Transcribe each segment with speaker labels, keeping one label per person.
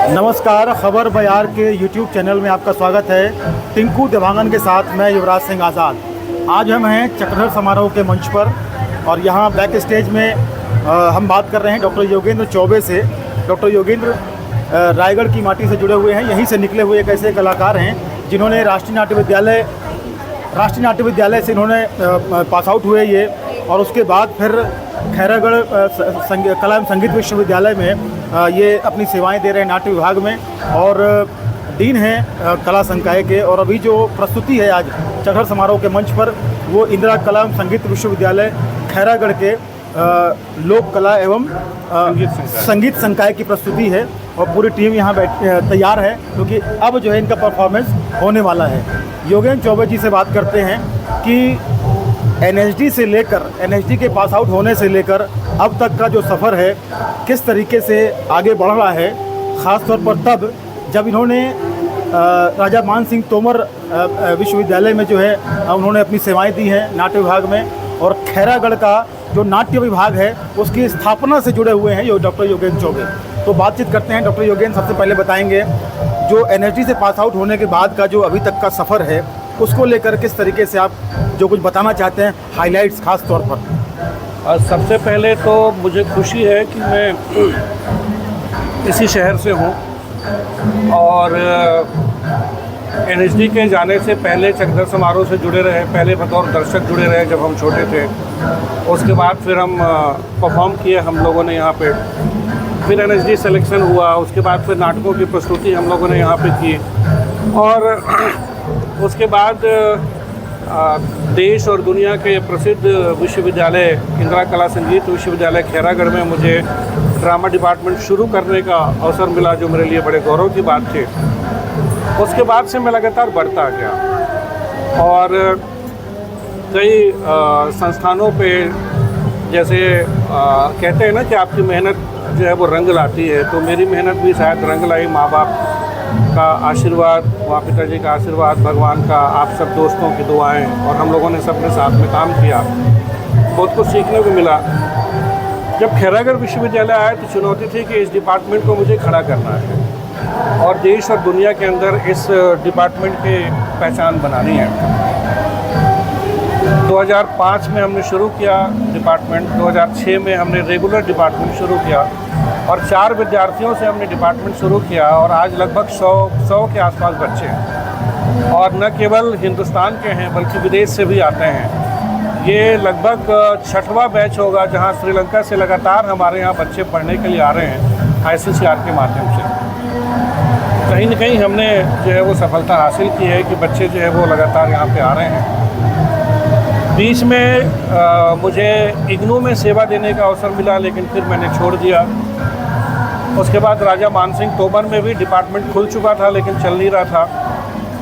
Speaker 1: नमस्कार, खबर बयार के यूट्यूब चैनल में आपका स्वागत है। टिंकू देवांगन के साथ मैं युवराज सिंह आज़ाद। आज हम हैं चक्रधर समारोह के मंच पर और यहाँ बैक स्टेज में हम बात कर रहे हैं डॉक्टर योगेंद्र चौबे से। डॉक्टर योगेंद्र रायगढ़ की माटी से जुड़े हुए हैं, यहीं से निकले हुए एक ऐसे कलाकार हैं जिन्होंने राष्ट्रीय नाट्य विद्यालय से इन्होंने पास आउट हुए ये, और उसके बाद फिर खैरागढ़ कला एवं संगीत विश्वविद्यालय में ये अपनी सेवाएं दे रहे हैं नाट्य विभाग में, और डीन हैं कला संकाय के। और अभी जो प्रस्तुति है आज चक्रधर समारोह के मंच पर, वो इंदिरा कला एवं संगीत विश्वविद्यालय खैरागढ़ के लोक कला एवं संगीत संकाय की प्रस्तुति है। और पूरी टीम यहाँ तैयार है क्योंकि अब जो है इनका परफॉर्मेंस होने वाला है। योगेंद्र चौबे जी से बात करते हैं कि एनएसडी के पास आउट होने से लेकर अब तक का जो सफ़र है किस तरीके से आगे बढ़ रहा है, ख़ास तौर पर तब जब इन्होंने राजा मान सिंह तोमर विश्वविद्यालय में जो है उन्होंने अपनी सेवाएं दी हैं नाट्य विभाग में, और खैरागढ़ का जो नाट्य विभाग है उसकी स्थापना से जुड़े हुए हैं डॉक्टर योगेंद्र चौबे। तो बातचीत करते हैं। डॉक्टर योगेंद्र सबसे पहले बताएंगे जो एनएसडी से पास आउट होने के बाद का जो अभी तक का सफ़र है उसको लेकर किस तरीके से आप जो कुछ बताना चाहते हैं, हाइलाइट्स खास तौर पर।
Speaker 2: सबसे पहले तो मुझे खुशी है कि मैं इसी शहर से हूँ और एनएसडी के जाने से पहले चक्रधर समारोह से जुड़े रहे, पहले बतौर दर्शक जुड़े रहे जब हम छोटे थे। उसके बाद फिर हम परफॉर्म किए हम लोगों ने यहाँ पे, फिर एनएसडी सिलेक्शन हुआ, उसके बाद फिर नाटकों की प्रस्तुति हम लोगों ने यहाँ पे की, और उसके बाद देश और दुनिया के प्रसिद्ध विश्वविद्यालय इंदिरा कला संगीत विश्वविद्यालय खैरागढ़ में मुझे ड्रामा डिपार्टमेंट शुरू करने का अवसर मिला, जो मेरे लिए बड़े गौरव की बात थी। उसके बाद से मैं लगातार बढ़ता गया और कई संस्थानों पे, जैसे कहते हैं ना कि आपकी मेहनत जो है वो रंग लाती है, तो मेरी मेहनत भी शायद रंग लाई। माँ बाप का आशीर्वाद, माँ पिताजी का आशीर्वाद, भगवान का, आप सब दोस्तों की दुआएं, और हम लोगों ने सबने साथ में काम किया, बहुत कुछ सीखने को मिला। जब खैरागढ़ विश्वविद्यालय आया तो चुनौती थी कि इस डिपार्टमेंट को मुझे खड़ा करना है और देश और दुनिया के अंदर इस डिपार्टमेंट की पहचान बनानी है। 2005 में हमने शुरू किया डिपार्टमेंट, 2006 में हमने रेगुलर डिपार्टमेंट शुरू किया और 4 विद्यार्थियों से हमने डिपार्टमेंट शुरू किया, और आज लगभग 100 के आसपास बच्चे हैं, और न केवल हिंदुस्तान के हैं बल्कि विदेश से भी आते हैं। ये लगभग 6वां बैच होगा जहां श्रीलंका से लगातार हमारे यहाँ बच्चे पढ़ने के लिए आ रहे हैं ICCR के माध्यम से। कहीं न कहीं हमने जो है वो सफलता हासिल की है कि बच्चे जो है वो लगातार यहाँ पे आ रहे हैं। बीच में मुझे इग्नू में सेवा देने का अवसर मिला, लेकिन फिर मैंने छोड़ दिया। उसके बाद राजा मान सिंह तोमर में भी डिपार्टमेंट खुल चुका था लेकिन चल नहीं रहा था,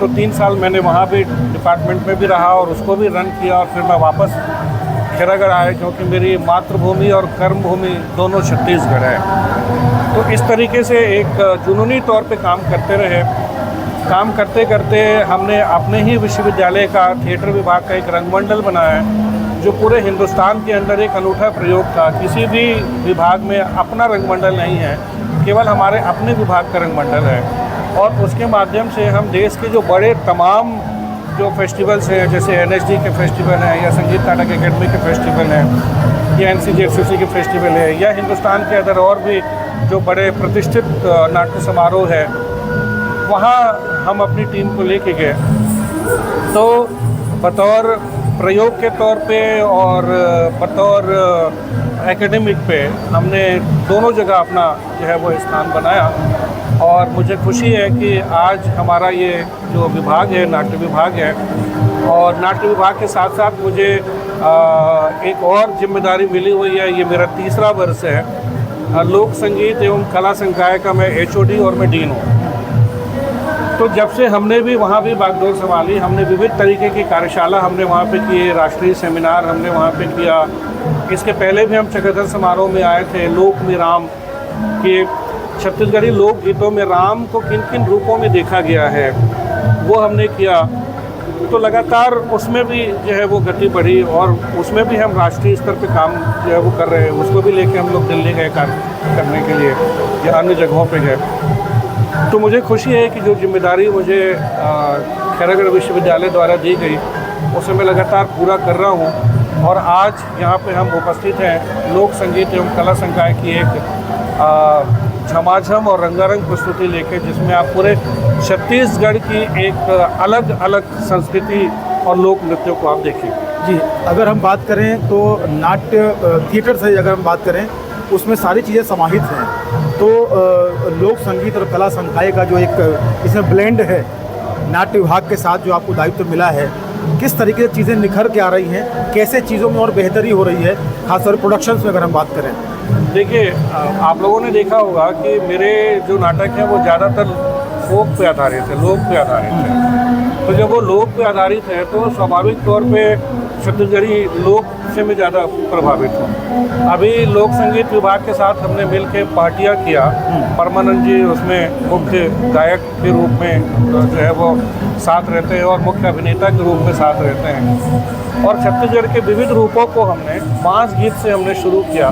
Speaker 2: तो 3 साल मैंने वहाँ भी डिपार्टमेंट में भी रहा और उसको भी रन किया, और फिर मैं वापस खैरागढ़ आया क्योंकि मेरी मातृभूमि और कर्मभूमि दोनों छत्तीसगढ़ है। तो इस तरीके से एक जुनूनी तौर पे काम करते रहे। काम करते करते हमने अपने ही विश्वविद्यालय का थिएटर विभाग का एक रंगमंडल बनाया है, जो पूरे हिंदुस्तान के अंदर एक अनूठा प्रयोग था। किसी भी विभाग में अपना रंगमंडल नहीं है, केवल हमारे अपने विभाग का रंगमंडल है, और उसके माध्यम से हम देश के जो बड़े तमाम जो फेस्टिवल्स हैं, जैसे एनएसडी के फेस्टिवल हैं, या संगीत नाटक अकेडमी के फेस्टिवल हैं, या NCGFCC के फेस्टिवल है, या हिंदुस्तान के अंदर और भी जो बड़े प्रतिष्ठित नाट्य समारोह है, वहाँ हम अपनी टीम को लेके गए। तो बतौर प्रयोग के तौर पे और बतौर एकेडमिक पे हमने दोनों जगह अपना जो है वो स्थान बनाया, और मुझे खुशी है कि आज हमारा ये जो विभाग है नाट्य विभाग है, और नाट्य विभाग के साथ साथ मुझे एक और जिम्मेदारी मिली हुई है। ये मेरा 3रा वर्ष है। लोक संगीत एवं कला संकाय का मैं HOD और मैं डीन हूँ। तो जब से हमने भी वहाँ भी बागडोर संभाली, हमने विविध तरीके की कार्यशाला हमने वहाँ पे किए, राष्ट्रीय सेमिनार हमने वहाँ पे किया। इसके पहले भी हम चक्रधर समारोह में आए थे। लोक में राम के छत्तीसगढ़ी लोकगीतों में राम को किन किन रूपों में देखा गया है वो हमने किया। तो लगातार उसमें भी जो है वो गति बढ़ी, और उसमें भी हम राष्ट्रीय स्तर पे काम जो है वो कर रहे हैं। उसको भी लेके हम लोग दिल्ली गए कार्य करने के लिए या अन्य जगहों पे गए। तो मुझे खुशी है कि जो जिम्मेदारी मुझे खैरागढ़ विश्वविद्यालय द्वारा दी गई उसे मैं लगातार पूरा कर रहा हूँ। और आज यहाँ पे हम उपस्थित हैं लोक संगीत एवं कला संकाय की एक झमाझम और रंगारंग प्रस्तुति लेके, जिसमें आप पूरे छत्तीसगढ़ की एक अलग अलग संस्कृति और लोक नृत्यों को आप देखेंगे।
Speaker 1: जी, अगर हम बात करें तो नाट्य थिएटर से अगर हम बात करें उसमें सारी चीज़ें समाहित हैं, तो लोक संगीत और कला संकाय का जो एक इसमें ब्लेंड है नाट्य विभाग के साथ जो आपको दायित्व मिला है, किस तरीके से चीज़ें निखर के आ रही हैं, कैसे चीज़ों में और बेहतरी हो रही है, खासतौर प्रोडक्शंस में अगर हम बात करें?
Speaker 2: देखिए, आप लोगों ने देखा होगा कि मेरे जो नाटक हैं वो ज़्यादातर फोक पे आधारित है, लोक पे आधारित है। तो जब वो लोक पे आधारित है तो स्वाभाविक तौर पे छत्तीसगढ़ी लोक से मैं ज़्यादा प्रभावित हूँ। अभी लोक संगीत विभाग के साथ हमने मिल के पार्टियाँ किया, परमानंद जी उसमें मुख्य गायक के रूप में जो है वो साथ रहते हैं और मुख्य अभिनेता के रूप में साथ रहते हैं। और छत्तीसगढ़ के विविध रूपों को हमने मास गीत से हमने शुरू किया।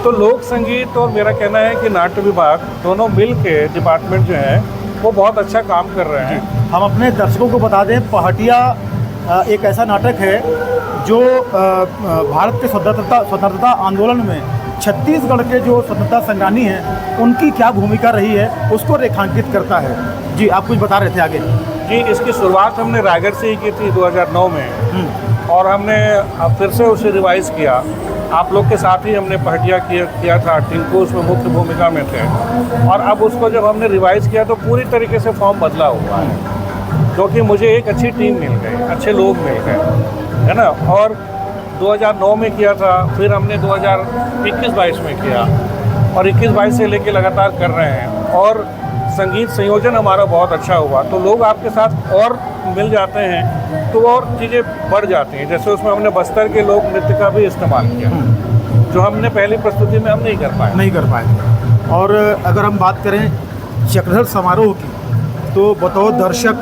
Speaker 2: तो लोक संगीत और मेरा कहना है कि नाट्य विभाग दोनों मिल के डिपार्टमेंट जो है वो बहुत अच्छा काम कर रहे हैं।
Speaker 1: हम अपने दर्शकों को बता दें, पहाटिया एक ऐसा नाटक है जो भारत के स्वतंत्रता आंदोलन में छत्तीसगढ़ के जो स्वतंत्रता संग्रामी हैं उनकी क्या भूमिका रही है उसको रेखांकित करता है। जी, आप कुछ बता रहे थे आगे।
Speaker 2: जी, इसकी शुरुआत हमने रायगढ़ से ही की थी 2009 में, और हमने अब फिर से उसे रिवाइज़ किया। आप लोग के साथ ही हमने पहाटिया किया था, टिंकू उसमें मुख्य भूमिका में थे। और अब उसको जब हमने रिवाइज़ किया तो पूरी तरीके से फॉर्म बदला हुआ है, क्योंकि मुझे एक अच्छी टीम मिल गई, अच्छे लोग मिल गए, है ना। और 2009 में किया था, फिर हमने 2021-22 में किया, और 21-22 से लेके लगातार कर रहे हैं। और संगीत संयोजन हमारा बहुत अच्छा हुआ, तो लोग आपके साथ और मिल जाते हैं तो और चीज़ें बढ़ जाती हैं। जैसे उसमें हमने बस्तर के लोक नृत्य का भी इस्तेमाल किया, जो हमने पहली प्रस्तुति में हम नहीं कर पाए।
Speaker 1: और अगर हम बात करें चक्रधर समारोह की, तो बतौर दर्शक,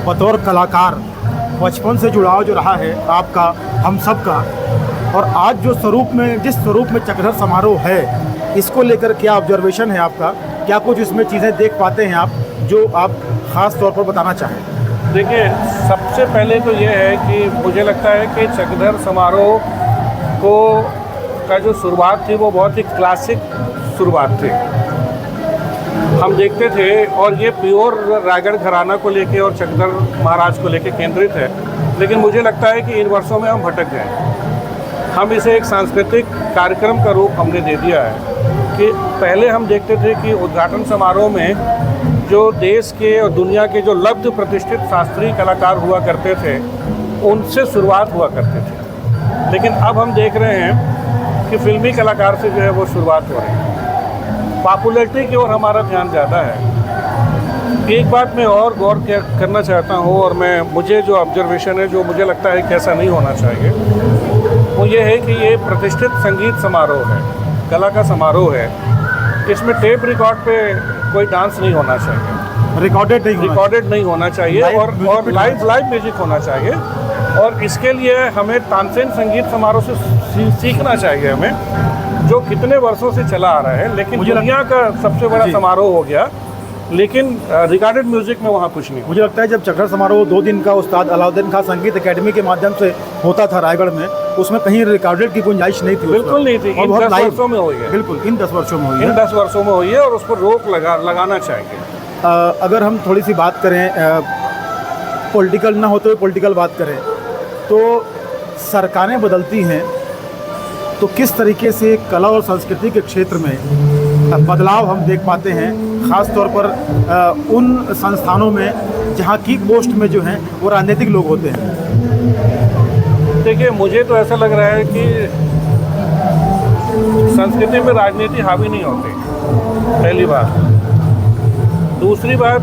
Speaker 1: बतौर कलाकार, बचपन से जुड़ाव जो रहा है आपका, हम सब का, और आज जो जिस स्वरूप में चक्रधर समारोह है, इसको लेकर क्या ऑब्जर्वेशन है आपका? क्या कुछ इसमें चीज़ें देख पाते हैं आप जो आप ख़ास तौर पर बताना चाहें?
Speaker 2: देखिए, सबसे पहले तो ये है कि मुझे लगता है कि चक्रधर समारोह का जो शुरुआत थी वो बहुत ही क्लासिक शुरुआत थी। हम देखते थे, और ये प्योर रायगढ़ घराना को लेके और चक्रधर महाराज को लेके केंद्रित है। लेकिन मुझे लगता है कि इन वर्षों में हम भटक गए। हम इसे एक सांस्कृतिक कार्यक्रम का रूप हमने दे दिया है कि पहले हम देखते थे कि उद्घाटन समारोह में जो देश के और दुनिया के जो लब्ध प्रतिष्ठित शास्त्रीय कलाकार हुआ करते थे उनसे शुरुआत हुआ करते थे। लेकिन अब हम देख रहे हैं कि फिल्मी कलाकार से जो है वो शुरुआत हो रही है। पॉपुलैरिटी की ओर हमारा ध्यान ज़्यादा है। एक बात मैं और गौर करना चाहता हूँ, और मुझे जो ऑब्जर्वेशन है, जो मुझे लगता है कि ऐसा नहीं होना चाहिए, वो ये है कि ये प्रतिष्ठित संगीत समारोह है, कला का समारोह है। इसमें टेप रिकॉर्ड पे कोई डांस नहीं होना चाहिए,
Speaker 1: रिकॉर्डेड
Speaker 2: नहीं होना चाहिए, और लाइव म्यूजिक होना चाहिए। और इसके लिए हमें तानसेन संगीत समारोह से सीखना चाहिए हमें, जो कितने वर्षों से चला आ रहा है, लेकिन दुनिया का सबसे बड़ा समारोह हो गया, लेकिन रिकॉर्डेड म्यूजिक में वहाँ कुछ नहीं।
Speaker 1: मुझे लगता है जब चक्रधर समारोह 2 दिन का उस्ताद अलाउद्दीन खां संगीत एकेडमी के माध्यम से होता था रायगढ़ में, उसमें कहीं रिकॉर्डेड की गुंजाइश नहीं थी।
Speaker 2: बिल्कुल नहीं थी। इन 10 वर्षों में हुई है।
Speaker 1: बिल्कुल, इन 10 वर्षों में हुई है।
Speaker 2: इन 10 वर्षों में हुई है, और उस पर रोक लगाना चाहिए।
Speaker 1: अगर हम थोड़ी सी बात करें, पॉलिटिकल ना होते हुए पॉलिटिकल बात करें, तो सरकारें बदलती हैं तो किस तरीके से कला और संस्कृति के क्षेत्र में बदलाव हम देख पाते हैं, ख़ास तौर पर उन संस्थानों में जहाँ की पोस्ट में जो हैं वो राजनीतिक लोग होते हैं?
Speaker 2: देखिए, मुझे तो ऐसा लग रहा है कि संस्कृति में राजनीति हावी नहीं होती, पहली बात। दूसरी बात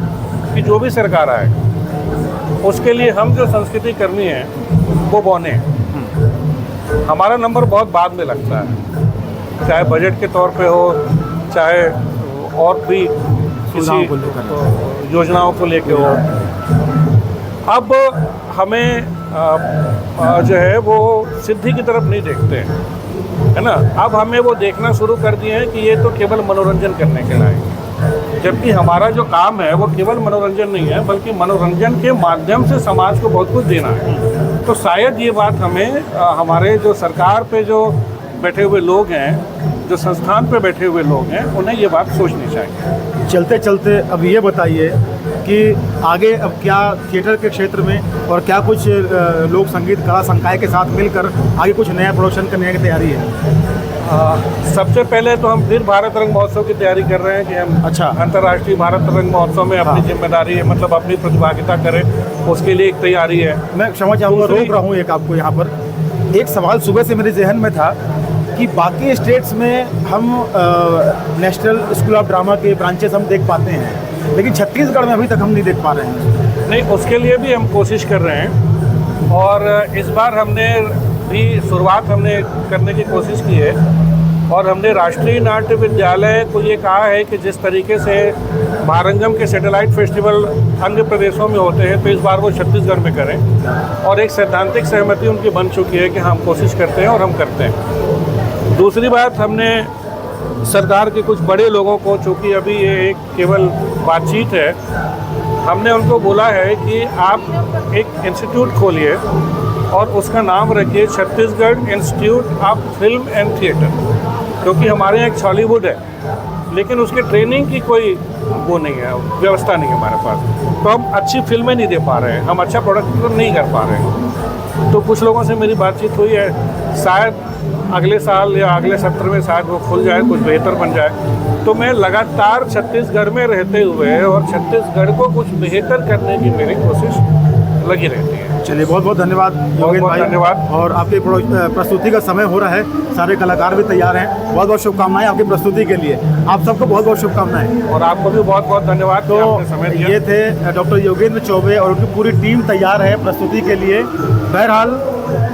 Speaker 2: कि जो भी सरकार आए उसके लिए हम जो संस्कृति करनी है वो बने। हमारा नंबर बहुत बाद में लगता है, चाहे बजट के तौर पे हो, चाहे और भी किसी योजनाओं को लेके हो। अब हमें जो है वो सिद्धि की तरफ नहीं देखते हैं, है ना। अब हमें वो देखना शुरू कर दिए हैं कि ये तो केवल मनोरंजन करने के लायक है। जबकि हमारा जो काम है वो केवल मनोरंजन नहीं है, बल्कि मनोरंजन के माध्यम से समाज को बहुत कुछ देना है। तो शायद ये बात हमें हमारे जो सरकार पे जो बैठे हुए लोग हैं, जो संस्थान पे बैठे हुए लोग हैं, उन्हें ये बात सोचनी चाहिए।
Speaker 1: चलते चलते अब ये बताइए कि आगे अब क्या थिएटर के क्षेत्र में और क्या कुछ लोक संगीत कला संकाय के साथ मिलकर आगे कुछ नया प्रोडक्शन करने की तैयारी है?
Speaker 2: सबसे पहले तो हम फिर भारत रंग महोत्सव की तैयारी कर रहे हैं कि हम
Speaker 1: अच्छा।
Speaker 2: अंतर्राष्ट्रीय भारत रंग महोत्सव में अपनी जिम्मेदारी है, मतलब अपनी प्रतिभागिता करें, उसके लिए एक तैयारी है।
Speaker 1: मैं क्षमा चाहूँगा, रोक रहा हूँ एक आपको यहाँ पर। एक सवाल सुबह से मेरे जहन में था कि बाकी स्टेट्स में हम नेशनल स्कूल ऑफ ड्रामा के ब्रांचेस हम देख पाते हैं, लेकिन छत्तीसगढ़ में अभी तक हम नहीं देख पा रहे हैं।
Speaker 2: नहीं, उसके लिए भी हम कोशिश कर रहे हैं और इस बार हमने भी शुरुआत हमने करने की कोशिश की है और हमने राष्ट्रीय नाट्य विद्यालय को ये कहा है कि जिस तरीके से भारंगम के सैटेलाइट फेस्टिवल अन्य प्रदेशों में होते हैं, तो इस बार वो छत्तीसगढ़ में करें और एक सैद्धांतिक सहमति उनकी बन चुकी है कि हम कोशिश करते हैं और हम करते हैं। दूसरी बात, हमने सरकार के कुछ बड़े लोगों को, चूँकि अभी ये एक केवल बातचीत है, हमने उनको बोला है कि आप एक इंस्टीट्यूट खोलिए और उसका नाम रखिए Chhattisgarh institute of film and theatre, क्योंकि हमारे यहाँ एक हॉलीवुड है लेकिन उसके ट्रेनिंग की कोई वो नहीं है, व्यवस्था नहीं है हमारे पास, तो हम अच्छी फिल्में नहीं दे पा रहे हैं, हम अच्छा प्रोडक्ट नहीं कर पा रहे हैं। तो कुछ लोगों से मेरी बातचीत हुई है, शायद अगले साल या अगले सत्र में शायद वो खुल जाए, कुछ बेहतर बन जाए। तो मैं लगातार छत्तीसगढ़ में रहते हुए और छत्तीसगढ़ को कुछ बेहतर करने की मेरी कोशिश लगी रहती है।
Speaker 1: चलिए, बहुत बहुत धन्यवाद योगेश भाई,
Speaker 2: धन्यवाद।
Speaker 1: और आपकी प्रस्तुति का समय हो रहा है, सारे कलाकार भी तैयार हैं। बहुत बहुत शुभकामनाएं आपकी प्रस्तुति के लिए, आप सबको बहुत बहुत शुभकामनाएं।
Speaker 2: और आपको भी बहुत बहुत धन्यवाद।
Speaker 1: तो
Speaker 2: आपने समय दिया।
Speaker 1: ये थे डॉक्टर योगेंद्र चौबे और उनकी पूरी टीम तैयार है प्रस्तुति के लिए। बहरहाल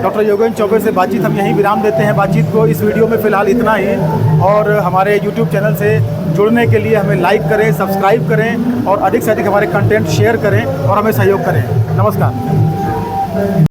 Speaker 1: डॉक्टर योगेंद्र चौबे से बातचीत हम यहीं विराम देते हैं बातचीत को इस वीडियो में फ़िलहाल इतना ही। और हमारे यूट्यूब चैनल से जुड़ने के लिए हमें लाइक करें, सब्सक्राइब करें और अधिक से अधिक हमारे कंटेंट शेयर करें और हमें सहयोग करें। नमस्कार।